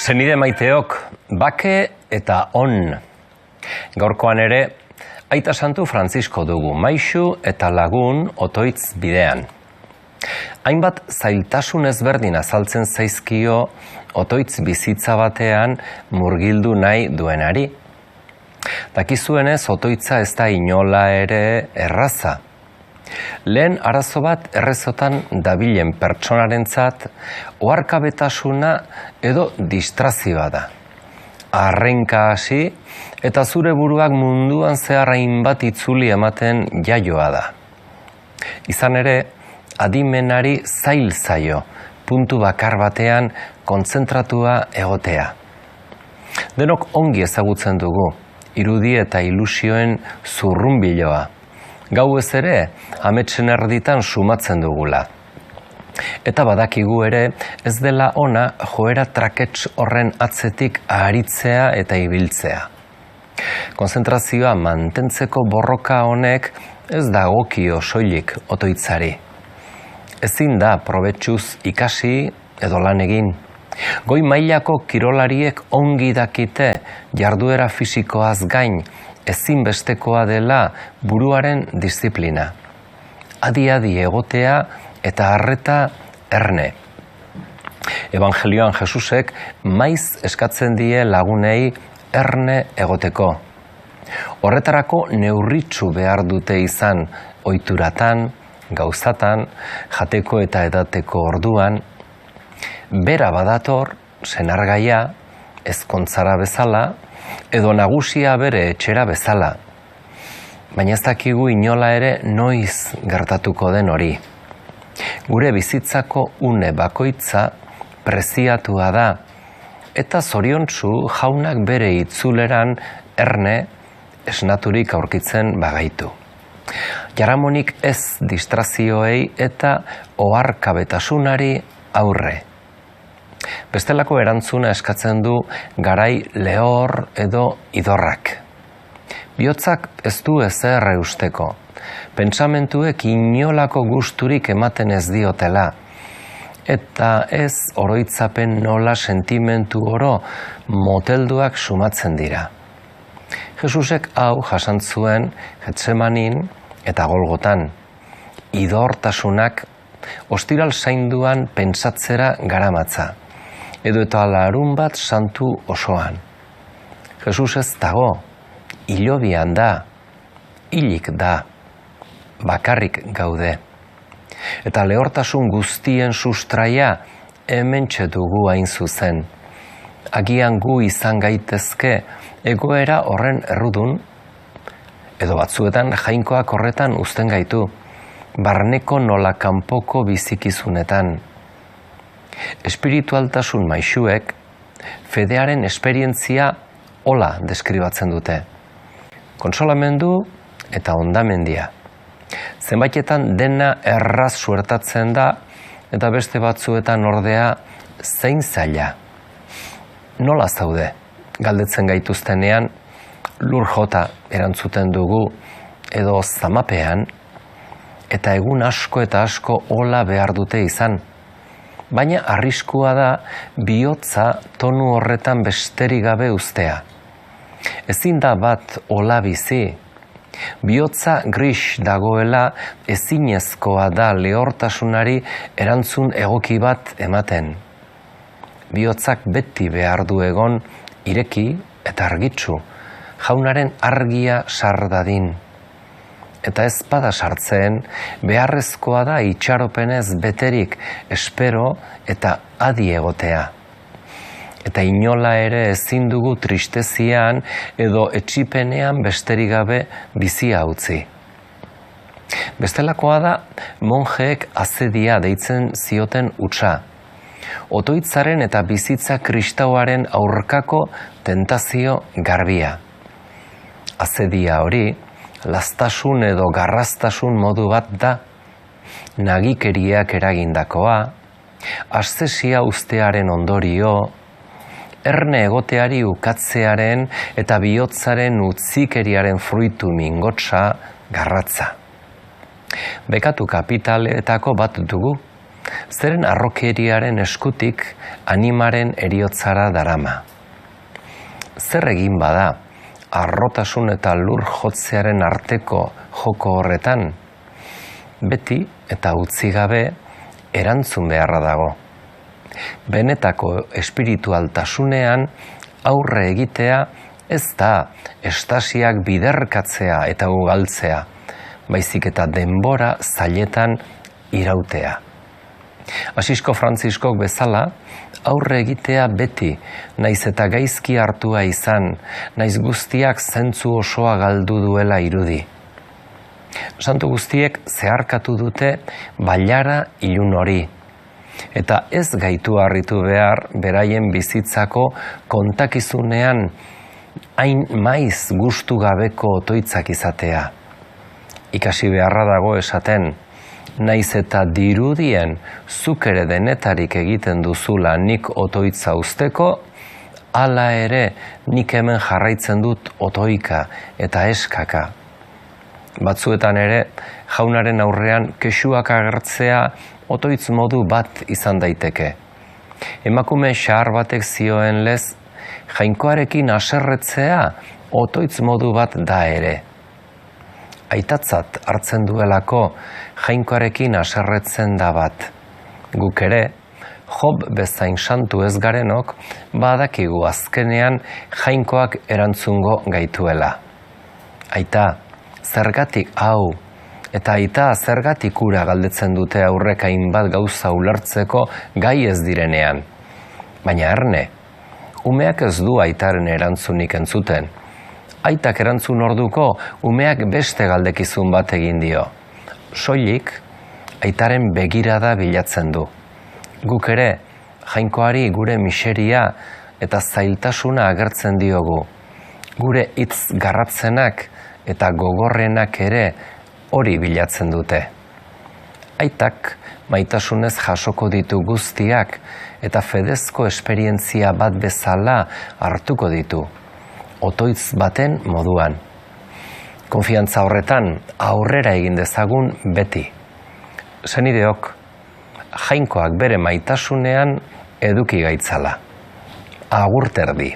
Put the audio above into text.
Senide maiteok, bake eta on. Gaurkoan ere, Aita Santu Frantzisko dugu, maisu eta lagun otoitz bidean. Hainbat zailtasun ezberdin azaltzen zaizkio otoitz bizitza batean murgildu nahi duenari. Dakizuenez, otoitza ez da inola ere erraza. Lehen arazo bat errezotan dabilen pertsonarentzat oharkabetasuna edo distrazioa da. Arrenka hasi eta zure buruak munduan zehar hainbat itzuli ematen jaioa da. Izan ere, adimenari zail zaio, puntu bakar batean kontzentratua egotea. Denok ongi ezagutzen dugu, irudi eta ilusioen zurrunbiloa. Gau ez ere, ametsen erditan sumatzen dugula. Eta badakigu ere, ez dela ona joera trakets horren atzetik aharitzea eta ibiltzea. Konzentrazioa mantentzeko borroka honek ez dagokio soilik otoitzari. Ezin da probetxuz ikasi edo lan egin. Goi mailako kirolariek ongi dakite jarduera fisikoaz gain ezinbestekoa dela buruaren disiplina. Adi-adi egotea eta harreta erne. Evangelioan Jesusek maiz eskatzen die lagunei erne egoteko. Horretarako neurritsu behar dute izan ohituratan, gauzatan, jateko eta edateko orduan. Bera badator, senargaia, ezkontzara bezala, edo nagusia bere etxera bezala. Baina ez dakigu inola ere noiz gertatuko den hori. Gure bizitzako une bakoitza preziatua da, eta zoriontsu jaunak bere itzuleran erne esnaturik aurkitzen bagaitu. Jaramonik ez distrazioei eta oharkabetasunari aurre. Bestelako erantzuna eskatzen du garai lehor edo idorrak. Bihotzak ez du ezer eusteko. Pentsamentuek inolako gusturik ematen ez diotela. Eta ez oroitzapen nola sentimentu oro motelduak sumatzen dira. Jesusek hau jasantzuen Getsemanin eta Golgotan. Idortasunak ostiral zainduan pentsatzera garamatza. Edo eta larun bat santu osoan. Jesus ez dago, hilobian da, hilik da, bakarrik gaude. Eta lehortasun guztien sustraia hementxe dugu hain zuzen. Agian gu izan gaitezke egoera horren errudun, edo batzuetan jainkoak horretan uzten gaitu, barneko nola kanpoko bizikizunetan. Espiritualtasun maisuek fedearen esperientzia hola deskribatzen dute. Konsolamendu eta hondamendia. Zenbaitetan dena erraz suertatzen da eta beste batzuetan ordea zein zaila. Nola zaude? Galdetzen gaituztenean lur jota erantzuten dugu edo zamapean eta egun asko eta asko hola behar dute izan. Baina arriskua da bihotza tonu horretan besterik gabe uztea. Ezin da bat hola bizi. Bihotza gris dagoela ezinezkoa da lehortasunari erantzun egoki bat ematen. Bihotzak beti behar du egon ireki eta argitsu, jaunaren argia sardadin. Eta ez bada sartzen, beharrezkoa da itxaropenez beterik espero eta adi egotea. Eta inola ere ezin dugu tristezian edo etsipenean besterik gabe bizia utzi. Bestelakoa da monjeek azedia deitzen zioten hutsa. Otoitzaren eta bizitza kristauaren aurkako tentazio garbia. Azedia hori, lastasun edo garrastasun modu bat da, nagikeriak eragindakoa, aszesia ustearen ondorio, erne egoteari ukatzearen eta bihotzaren utzikeriaren fruitu mingotsa garratza. Bekatu kapitaletako bat dugu, zeren harrokeriaren eskutik animaren eriotzara darama. Zer egin bada, harrotasun eta lur jotzearen arteko joko horretan, beti eta utzi gabe erantzun beharra dago. Benetako espiritualtasunean aurre egitea ez da estasiak biderkatzea eta ugaltzea, baizik eta denbora zailetan irautea. Asisko Frantziskok bezala, aurre egitea beti, naiz eta gaizki hartua izan, naiz guztiak zentzu osoa galdu duela irudi. Santu guztiek zeharkatu dute bailara ilun hori, eta ez gaitu harritu behar beraien bizitzako kontakizunean hain maiz gustu gabeko otoitzak izatea. Ikasi beharra dago esaten, naiz eta dirudien zuk ere denetarik egiten duzula nik otoitza usteko, hala ere nik hemen jarraitzen dut otoika eta eskaka. Batzuetan ere, jaunaren aurrean kexuak agertzea otoitz modu bat izan daiteke. Emakume xahar batek zioen lez, jainkoarekin haserretzea otoitz modu bat da ere. Aitatzat hartzen duelako jainkoarekin haserretzen da bat. Guk ere, Job bezain santu ez garenok, badakigu azkenean jainkoak erantzungo gaituela. Aita, zergatik hau, eta aita zergatik ura galdetzen dute aurrek hainbat gauza ulertzeko gai ez direnean. Baina erne, umeak ez du aitaren erantzunik entzuten. Aitak erantzun orduko umeak beste galdekizun bat egin dio. Soilik, aitaren begirada bilatzen du. Guk ere, jainkoari gure miseria eta zailtasuna agertzen diogu. Gure hitz garratzenak eta gogorrenak ere hori bilatzen dute. Aitak maitasunez jasoko ditu guztiak eta fedezko esperientzia bat bezala hartuko ditu. Otoitz baten moduan. Konfiantza horretan aurrera egin dezagun beti. Senideok, jainkoak bere maitasunean eduki gaitzala. Agur terdi.